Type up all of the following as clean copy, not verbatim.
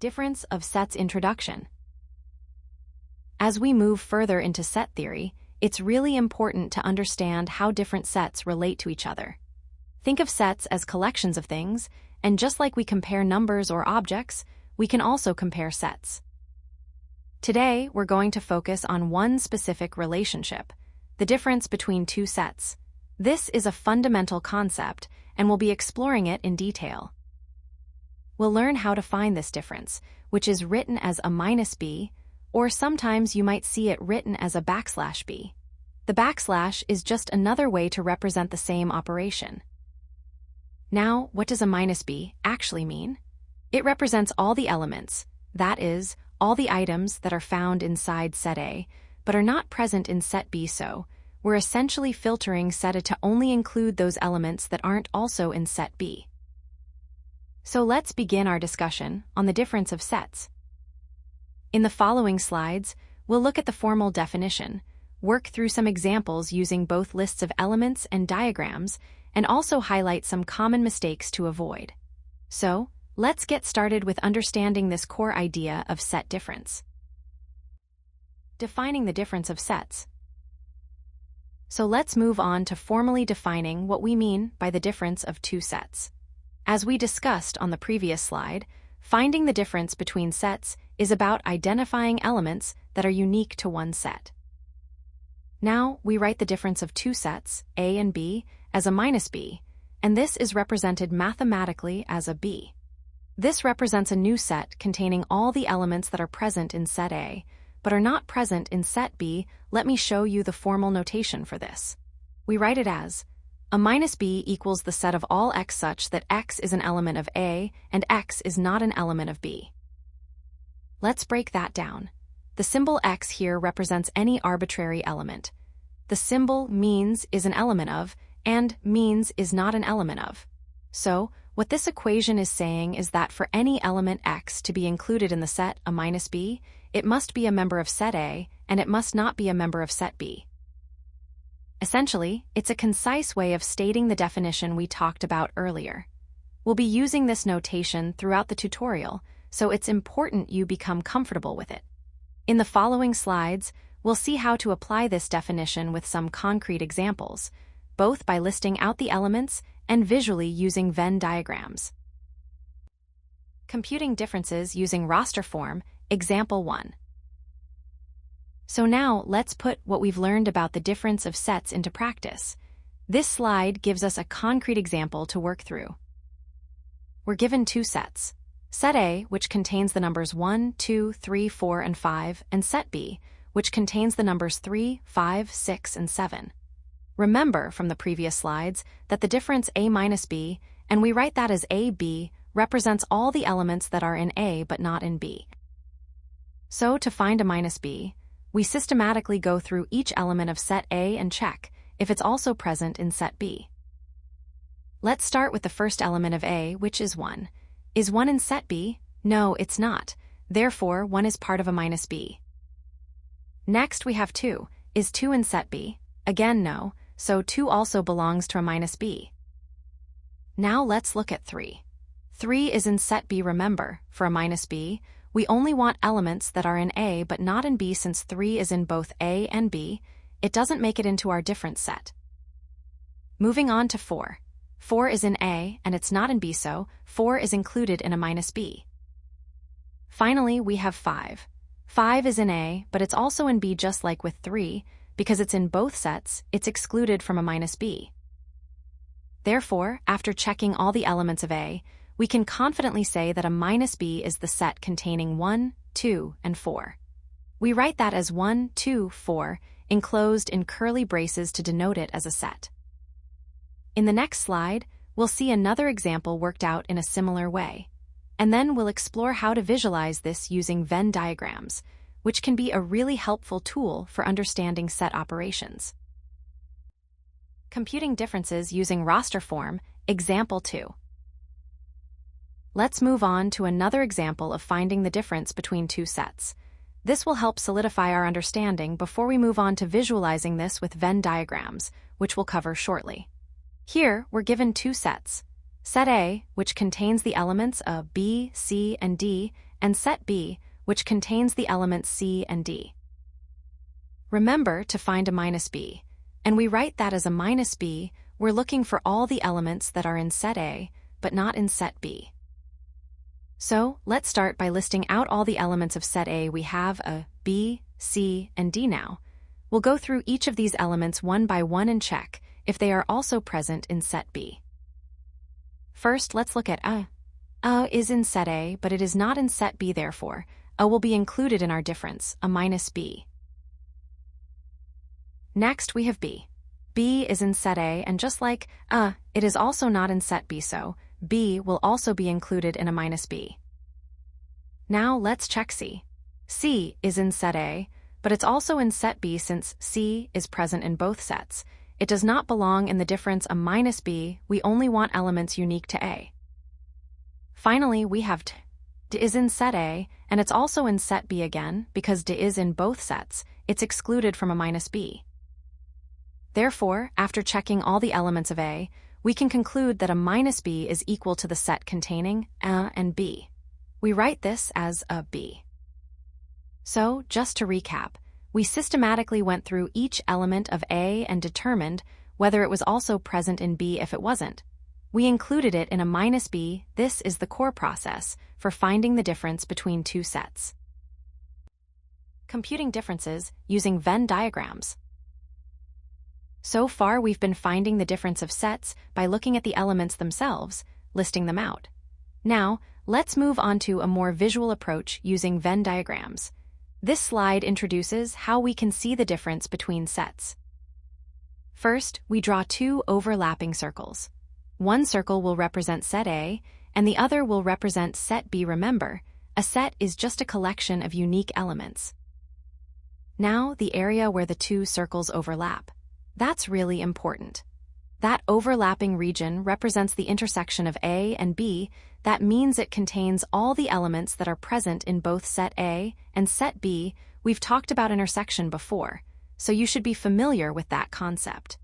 Difference of sets introduction. As we move further into set theory, it's really important to understand how different sets relate to each other. Think of sets as collections of things, and just like we compare numbers or objects, we can also compare sets. Today, we're going to focus on one specific relationship, the difference between two sets. This is a fundamental concept, and we'll be exploring it in detail. We'll learn how to find this difference, which is written as a minus b, or sometimes you might see it written as a \b. The backslash is just another way to represent the same operation. Now, what does a minus b actually mean? It represents all the elements, that is, all the items that are found inside set A, but are not present in set B, so we're essentially filtering set A to only include those elements that aren't also in set B. So let's begin our discussion on the difference of sets. In the following slides, we'll look at the formal definition, work through some examples using both lists of elements and diagrams, and also highlight some common mistakes to avoid. So, let's get started with understanding this core idea of set difference. Defining the difference of sets. So let's move on to formally defining what we mean by the difference of two sets. As we discussed on the previous slide, finding the difference between sets is about identifying elements that are unique to one set. Now, we write the difference of two sets, A and B, as a minus b, and this is represented mathematically as a b. This represents a new set containing all the elements that are present in set A, but are not present in set B. Let me show you the formal notation for this. We write it as a minus b equals the set of all x such that x is an element of A and x is not an element of B. Let's break that down. The symbol x here represents any arbitrary element. The symbol means is an element of, and means is not an element of. So, what this equation is saying is that for any element x to be included in the set a minus b, it must be a member of set A, and it must not be a member of set B. Essentially, it's a concise way of stating the definition we talked about earlier. We'll be using this notation throughout the tutorial, so it's important you become comfortable with it. In the following slides, we'll see how to apply this definition with some concrete examples, both by listing out the elements and visually using Venn diagrams. Computing differences using roster form, example 1. So now let's put what we've learned about the difference of sets into practice. This slide gives us a concrete example to work through. We're given two sets. Set A, which contains the numbers 1, 2, 3, 4, and 5, and set B, which contains the numbers 3, 5, 6, and 7. Remember from the previous slides that the difference A minus B, and we write that as AB, represents all the elements that are in A but not in B. So to find a minus B, we systematically go through each element of set A and check if it's also present in set B. Let's start with the first element of A, which is 1. Is 1 in set B? No, it's not. Therefore, 1 is part of a minus B. Next, we have 2. Is 2 in set B? Again, no, so 2 also belongs to a minus B. Now let's look at 3. 3 is in set B. Remember, for a minus B, we only want elements that are in A but not in B. Since 3 is in both A and B, it doesn't make it into our difference set. Moving on to 4. 4 is in A and it's not in B, so 4 is included in a minus B. Finally, we have 5. 5 is in A, but it's also in B just like with 3, because it's in both sets, it's excluded from a minus B. Therefore, after checking all the elements of A, we can confidently say that a minus B is the set containing 1, 2, and 4. We write that as 1, 2, 4, enclosed in curly braces to denote it as a set. In the next slide, we'll see another example worked out in a similar way, and then we'll explore how to visualize this using Venn diagrams, which can be a really helpful tool for understanding set operations. Computing differences using roster form, example 2. Let's move on to another example of finding the difference between two sets. This will help solidify our understanding before we move on to visualizing this with Venn diagrams, which we'll cover shortly. Here, we're given two sets. Set A, which contains the elements of B, C, and D, and set B, which contains the elements C and D. Remember to find a minus B, and we write that as a minus B. We're looking for all the elements that are in set A, but not in set B. So, let's start by listing out all the elements of set A. We have a B, C, and D now. We'll go through each of these elements one by one and check if they are also present in set B. First, let's look at A. A is in set A, but it is not in set B, therefore, A will be included in our difference, a minus B. Next, we have B. B is in set A, and just like A, it is also not in set B, so B will also be included in a minus B. Now let's check C. C is in set A, but it's also in set B since C is present in both sets. It does not belong in the difference a minus B. We only want elements unique to A. Finally, we have D. D is in set A, and it's also in set B again, because D is in both sets. It's excluded from a minus B. Therefore, after checking all the elements of A, we can conclude that a minus B is equal to the set containing A and B. We write this as a B. So, just to recap, we systematically went through each element of A and determined whether it was also present in B. If it wasn't, we included it in a minus B. This is the core process for finding the difference between two sets. Computing differences using Venn diagrams. So far, we've been finding the difference of sets by looking at the elements themselves, listing them out. Now, let's move on to a more visual approach using Venn diagrams. This slide introduces how we can see the difference between sets. First, we draw two overlapping circles. One circle will represent set A, and the other will represent set B. Remember, a set is just a collection of unique elements. Now, the area where the two circles overlap. That's really important. That overlapping region represents the intersection of A and B. That means it contains all the elements that are present in both set A and set B. We've talked about intersection before, so you should be familiar with that concept.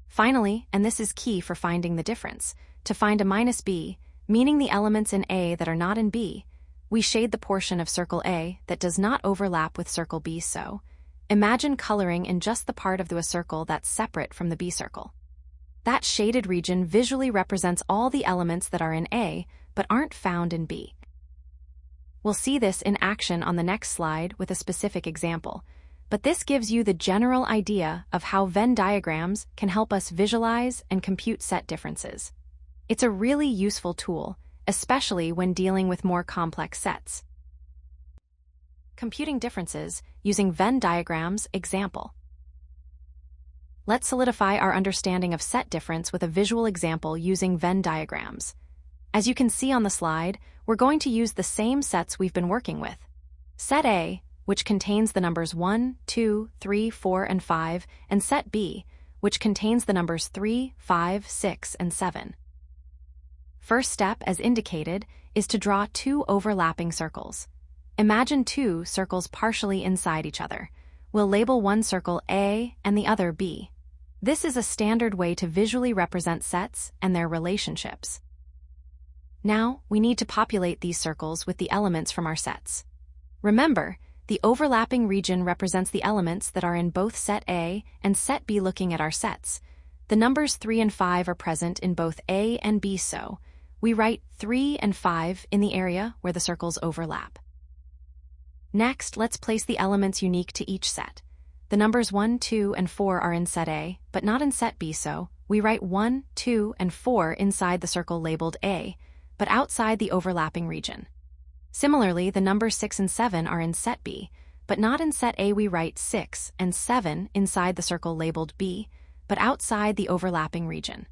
Finally, and this is key for finding the difference, to find a minus B, meaning the elements in A that are not in B, we shade the portion of circle A that does not overlap with circle B. So, imagine coloring in just the part of the circle that's separate from the B circle. That shaded region visually represents all the elements that are in A but aren't found in B. We'll see this in action on the next slide with a specific example, but this gives you the general idea of how Venn diagrams can help us visualize and compute set differences. It's a really useful tool, especially when dealing with more complex sets. Computing differences using Venn diagrams example. Let's solidify our understanding of set difference with a visual example using Venn diagrams. As you can see on the slide, we're going to use the same sets we've been working with. Set A, which contains the numbers 1, 2, 3, 4, and 5, and set B, which contains the numbers 3, 5, 6, and 7. First step, as indicated, is to draw two overlapping circles. Imagine two circles partially inside each other. We'll label one circle A and the other B. This is a standard way to visually represent sets and their relationships. Now, we need to populate these circles with the elements from our sets. Remember, the overlapping region represents the elements that are in both set A and set B. Looking at our sets, the numbers 3 and 5 are present in both A and B, so we write 3 and 5 in the area where the circles overlap. Next, let's place the elements unique to each set. The numbers 1, 2, and 4 are in set A, but not in set B, so we write 1, 2, and 4 inside the circle labeled A, but outside the overlapping region. Similarly, the numbers 6 and 7 are in set B, but not in set A. We write 6 and 7 inside the circle labeled B, but outside the overlapping region.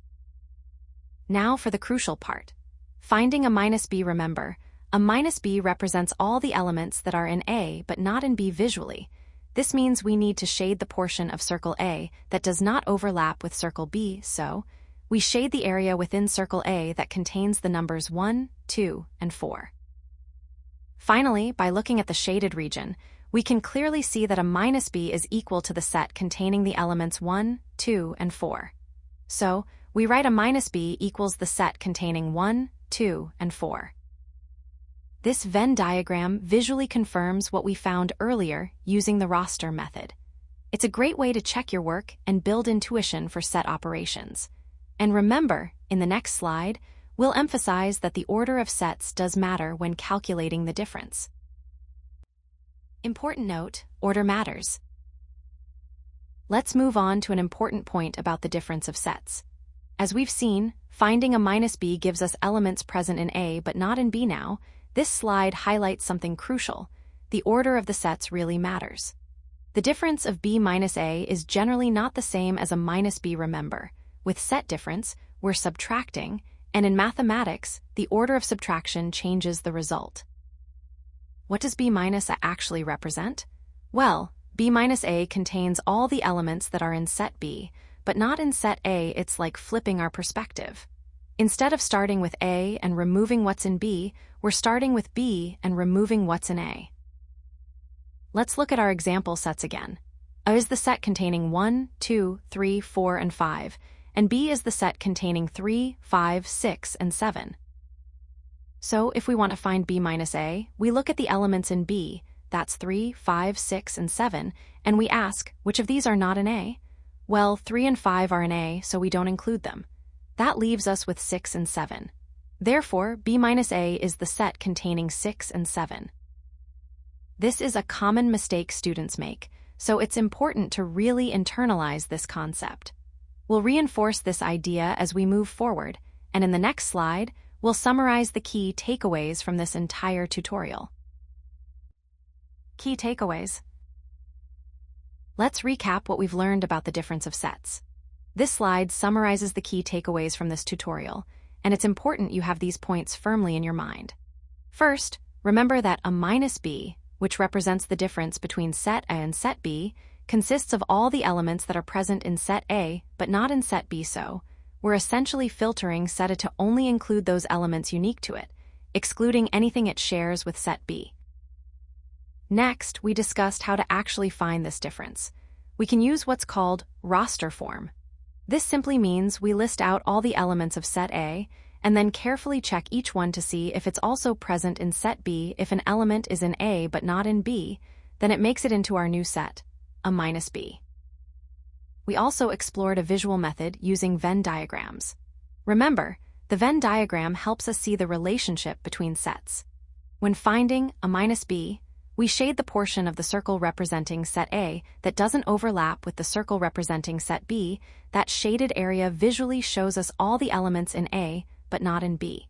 Now for the crucial part. Finding a minus B. Remember, a minus B represents all the elements that are in A but not in B visually. This means we need to shade the portion of circle A that does not overlap with circle B, so we shade the area within circle A that contains the numbers 1, 2, and 4. Finally, by looking at the shaded region, we can clearly see that a minus B is equal to the set containing the elements 1, 2, and 4. So, we write a minus B equals the set containing 1, 2, and 4. This Venn diagram visually confirms what we found earlier using the roster method. It's a great way to check your work and build intuition for set operations. And remember, in the next slide, we'll emphasize that the order of sets does matter when calculating the difference. Important note: order matters. Let's move on to an important point about the difference of sets. As we've seen, finding a minus b gives us elements present in A but not in B now. This slide highlights something crucial. The order of the sets really matters. The difference of B minus A is generally not the same as a minus B, remember. With set difference, we're subtracting, and in mathematics, the order of subtraction changes the result. What does B minus A actually represent? Well, B minus A contains all the elements that are in set B, but not in set A. It's like flipping our perspective. Instead of starting with A and removing what's in B, we're starting with B and removing what's in A. Let's look at our example sets again. A is the set containing 1, 2, 3, 4, and 5, and B is the set containing 3, 5, 6, and 7. So if we want to find B minus A, we look at the elements in B, that's 3, 5, 6, and 7, and we ask, which of these are not in A? Well, 3 and 5 are in A, so we don't include them. That leaves us with 6 and 7. Therefore, B minus A is the set containing 6 and 7. This is a common mistake students make, so it's important to really internalize this concept. We'll reinforce this idea as we move forward, and in the next slide, we'll summarize the key takeaways from this entire tutorial. Key takeaways. Let's recap what we've learned about the difference of sets. This slide summarizes the key takeaways from this tutorial, and it's important you have these points firmly in your mind. First, remember that a minus b, which represents the difference between set A and set B, consists of all the elements that are present in set A but not in set B. So, we're essentially filtering set A to only include those elements unique to it, excluding anything it shares with set B. Next, we discussed how to actually find this difference. We can use what's called roster form. This simply means we list out all the elements of set A and then carefully check each one to see if it's also present in set B. If an element is in A but not in B, then it makes it into our new set, a minus B. We also explored a visual method using Venn diagrams. Remember, the Venn diagram helps us see the relationship between sets. When finding a minus B, we shade the portion of the circle representing set A that doesn't overlap with the circle representing set B. That shaded area visually shows us all the elements in A, but not in B.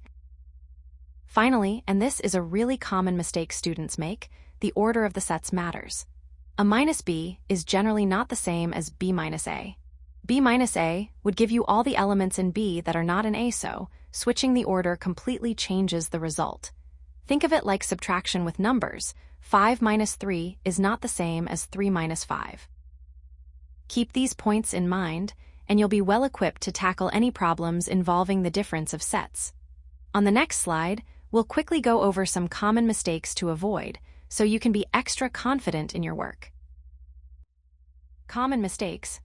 Finally, and this is a really common mistake students make, the order of the sets matters. A minus B is generally not the same as B minus A. B minus A would give you all the elements in B that are not in A, so switching the order completely changes the result. Think of it like subtraction with numbers. 5 minus 3 is not the same as 3 minus 5. Keep these points in mind, and you'll be well equipped to tackle any problems involving the difference of sets. On the next slide, we'll quickly go over some common mistakes to avoid, so you can be extra confident in your work. Common mistakes.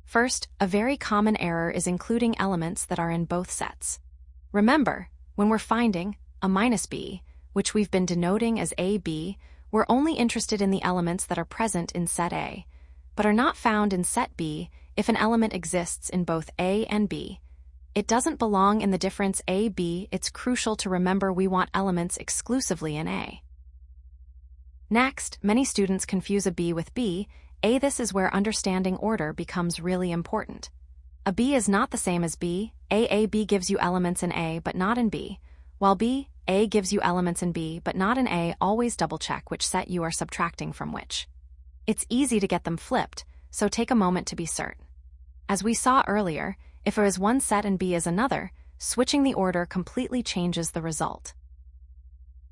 First, a very common error is including elements that are in both sets. Remember, when we're finding a minus b, which we've been denoting as AB, we're only interested in the elements that are present in set A, but are not found in set B if an element exists in both A and B. It doesn't belong in the difference AB. It's crucial to remember we want elements exclusively in A. Next, many students confuse a B with B. This is where understanding order becomes really important. A B is not the same as B. B gives you elements in A but not in B, while A gives you elements in B but not in A. Always double-check which set you are subtracting from which. It's easy to get them flipped, so take a moment to be certain. As we saw earlier, if A is one set and B is another, switching the order completely changes the result.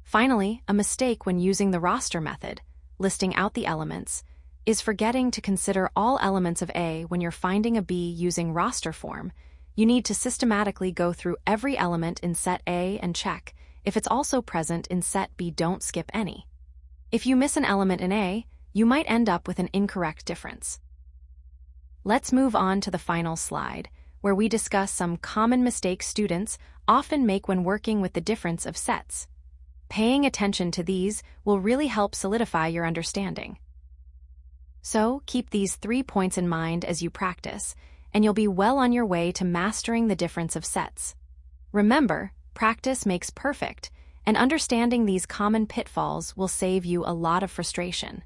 Finally, a mistake when using the roster method, listing out the elements, is forgetting to consider all elements of A. When you're finding a B using roster form, you need to systematically go through every element in set A and check if it's also present in set B. Don't skip any. If you miss an element in A, you might end up with an incorrect difference. Let's move on to the final slide, where we discuss some common mistakes students often make when working with the difference of sets. Paying attention to these will really help solidify your understanding. So, keep these 3 points in mind as you practice, and you'll be well on your way to mastering the difference of sets. Remember, practice makes perfect, and understanding these common pitfalls will save you a lot of frustration.